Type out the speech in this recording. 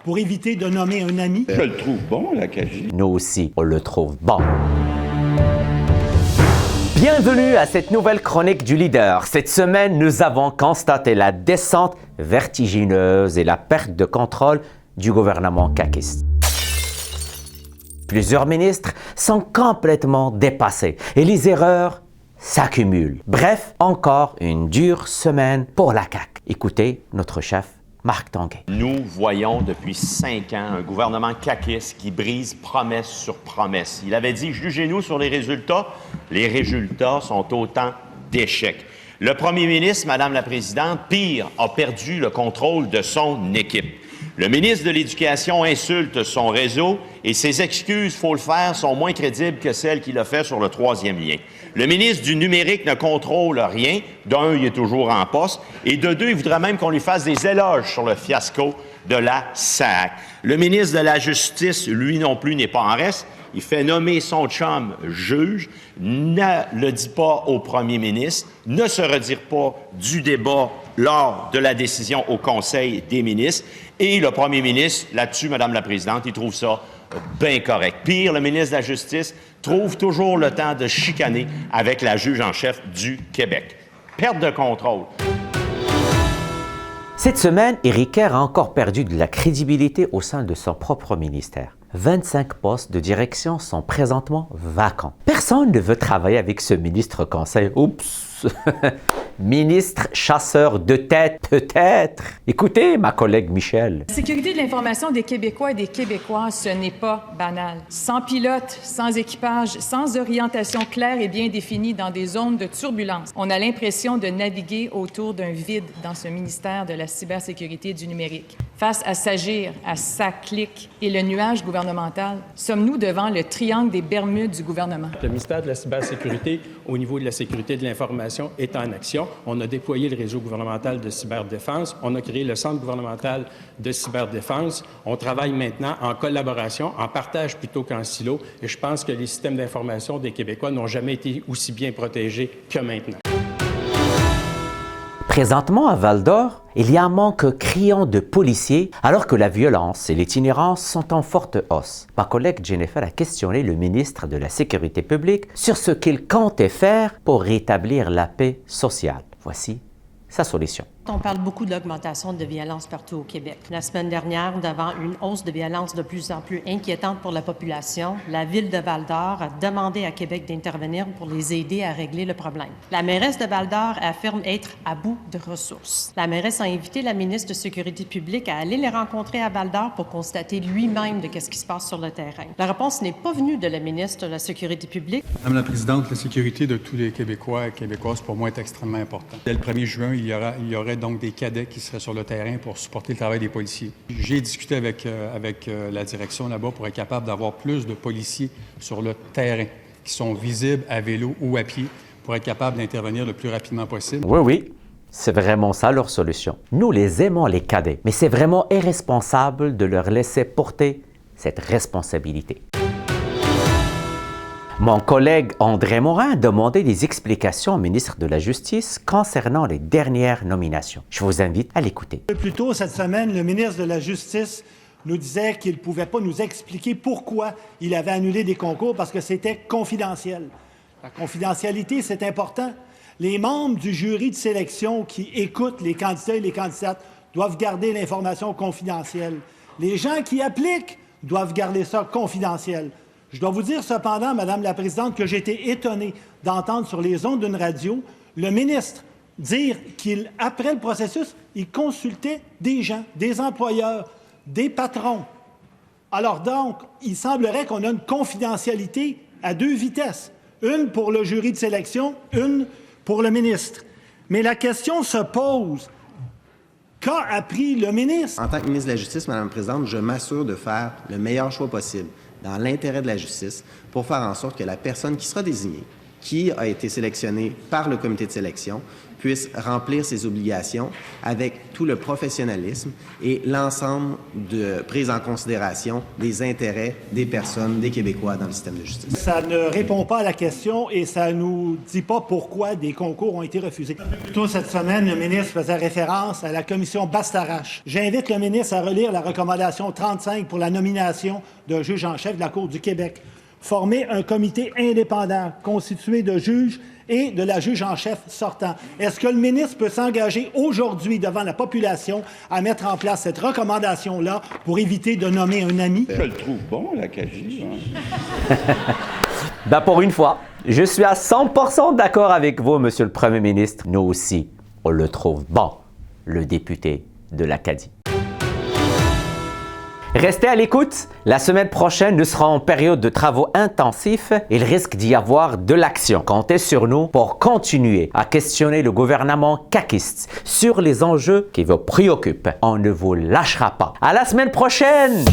pour éviter de nommer un ami. Je le trouve bon, l'Acadie. Nous aussi, on le trouve bon. Bienvenue à cette nouvelle chronique du leader. Cette semaine, nous avons constaté la descente vertigineuse et la perte de contrôle du gouvernement caquiste. Plusieurs ministres sont complètement dépassés et les erreurs s'accumulent. Bref, encore une dure semaine pour la CAQ. Écoutez notre chef Marc Tanguay. Nous voyons depuis 5 ans un gouvernement caquiste qui brise promesse sur promesse. Il avait dit « Jugez-nous sur les résultats ». Les résultats sont autant d'échecs. Le premier ministre, Madame la Présidente, pire, a perdu le contrôle de son équipe. Le ministre de l'Éducation insulte son réseau et ses excuses, faut le faire, sont moins crédibles que celles qu'il a fait sur le troisième lien. Le ministre du Numérique ne contrôle rien. D'un, il est toujours en poste. Et de deux, il voudrait même qu'on lui fasse des éloges sur le fiasco de la SAC. Le ministre de la Justice, lui non plus, n'est pas en reste. Il fait nommer son chum juge, ne le dit pas au premier ministre, ne se retire pas du débat lors de la décision au Conseil des ministres. Et le premier ministre, là-dessus, Madame la Présidente, il trouve ça bien correct. Pire, le ministre de la Justice trouve toujours le temps de chicaner avec la juge en chef du Québec. Perte de contrôle. Cette semaine, Éric Kerr a encore perdu de la crédibilité au sein de son propre ministère. 25 postes de direction sont présentement vacants. Personne ne veut travailler avec ce ministre conseil. Oups! Ministre chasseur de tête, peut-être. Écoutez, ma collègue Michel. La sécurité de l'information des Québécois et des Québécoises, ce n'est pas banal. Sans pilote, sans équipage, sans orientation claire et bien définie dans des zones de turbulence, on a l'impression de naviguer autour d'un vide dans ce ministère de la cybersécurité et du numérique. Face à SAGIR, à SACLIC et le nuage gouvernemental, sommes-nous devant le triangle des Bermudes du gouvernement? Le ministère de la cybersécurité, au niveau de la sécurité de l'information, est en action. On a déployé le réseau gouvernemental de cyberdéfense. On a créé le centre gouvernemental de cyberdéfense. On travaille maintenant en collaboration, en partage plutôt qu'en silo. Et je pense que les systèmes d'information des Québécois n'ont jamais été aussi bien protégés que maintenant. Présentement, à Val-d'Or, il y a un manque criant de policiers alors que la violence et l'itinérance sont en forte hausse. Ma collègue Jennifer a questionné le ministre de la Sécurité publique sur ce qu'il comptait faire pour rétablir la paix sociale. Voici sa solution. On parle beaucoup de l'augmentation de violence partout au Québec. La semaine dernière, devant une hausse de violence de plus en plus inquiétante pour la population, la ville de Val-d'Or a demandé à Québec d'intervenir pour les aider à régler le problème. La mairesse de Val-d'Or affirme être à bout de ressources. La mairesse a invité la ministre de Sécurité publique à aller les rencontrer à Val-d'Or pour constater lui-même de ce qui se passe sur le terrain. La réponse n'est pas venue de la ministre de la Sécurité publique. Madame la Présidente, la sécurité de tous les Québécois et Québécoises, pour moi, est extrêmement importante. Dès le 1er juin, il y aurait donc des cadets qui seraient sur le terrain pour supporter le travail des policiers. J'ai discuté avec la direction là-bas pour être capable d'avoir plus de policiers sur le terrain qui sont visibles à vélo ou à pied pour être capable d'intervenir le plus rapidement possible. Oui, c'est vraiment ça leur solution. Nous les aimons, les cadets, mais c'est vraiment irresponsable de leur laisser porter cette responsabilité. Mon collègue André Morin a demandé des explications au ministre de la Justice concernant les dernières nominations. Je vous invite à l'écouter. Plus tôt cette semaine, le ministre de la Justice nous disait qu'il ne pouvait pas nous expliquer pourquoi il avait annulé des concours parce que c'était confidentiel. La confidentialité, c'est important. Les membres du jury de sélection qui écoutent les candidats et les candidates doivent garder l'information confidentielle. Les gens qui appliquent doivent garder ça confidentiel. Je dois vous dire cependant, Madame la Présidente, que j'ai été étonné d'entendre sur les ondes d'une radio le ministre dire qu'après le processus, il consultait des gens, des employeurs, des patrons. Alors donc, il semblerait qu'on a une confidentialité à deux vitesses. Une pour le jury de sélection, une pour le ministre. Mais la question se pose, qu'a appris le ministre? En tant que ministre de la Justice, Madame la Présidente, je m'assure de faire le meilleur choix possible dans l'intérêt de la justice pour faire en sorte que la personne qui sera désignée, qui a été sélectionnée par le comité de sélection, puisse remplir ses obligations avec tout le professionnalisme et l'ensemble de prise en considération des intérêts des personnes, des Québécois dans le système de justice. Ça ne répond pas à la question et ça ne nous dit pas pourquoi des concours ont été refusés. Plus tôt cette semaine, le ministre faisait référence à la commission Bastarache. J'invite le ministre à relire la recommandation 35 pour la nomination d'un juge en chef de la Cour du Québec. Former un comité indépendant constitué de juges et de la juge en chef sortant. Est-ce que le ministre peut s'engager aujourd'hui devant la population à mettre en place cette recommandation-là pour éviter de nommer un ami? Je le trouve bon, l'Acadie. Ben pour une fois, je suis à 100% d'accord avec vous, Monsieur le Premier ministre. Nous aussi, on le trouve bon, le député de l'Acadie. Restez à l'écoute. La semaine prochaine, nous serons en période de travaux intensifs. Il risque d'y avoir de l'action. Comptez sur nous pour continuer à questionner le gouvernement caquiste sur les enjeux qui vous préoccupent. On ne vous lâchera pas. À la semaine prochaine!